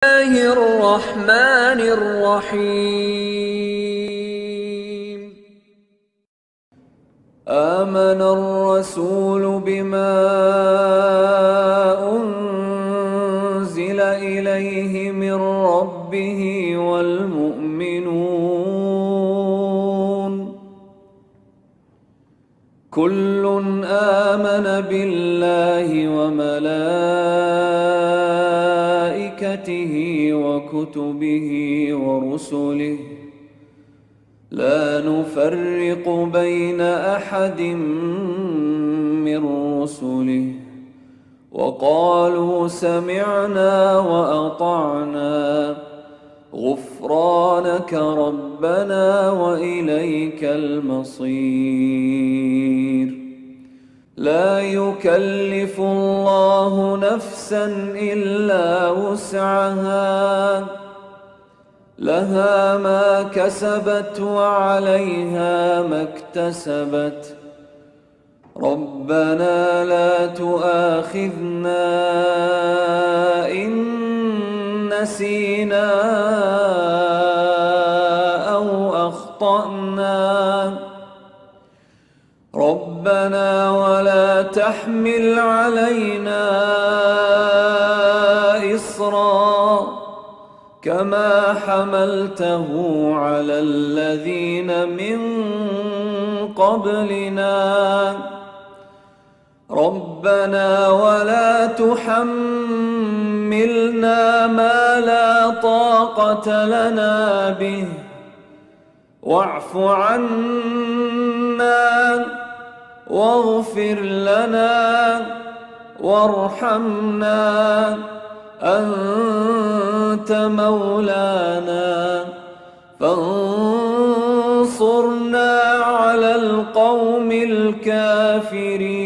الله الرحمن الرحيم. آمن الرسول بما أنزل إليه من ربه والمؤمنون كل آمن بالله وملائكته وكتبه ورسله لا نفرق بين أحد من رسله وقالوا سمعنا وأطعنا غفرانك ربنا وإليك المصير. لا يكلف الله نفسا إلا وسعها لها ما كسبت وعليها ما اكتسبت ربنا لا تؤاخذنا إن نسينا أو أخطأنا ربنا ولا تحمل علينا إصرا كما حملته على الذين من قبلنا ربنا ولا تحملنا ما لا طاقة لنا به واعف عنا واغفر لنا وارحمنا أنت مولانا فانصرنا على القوم الكافرين.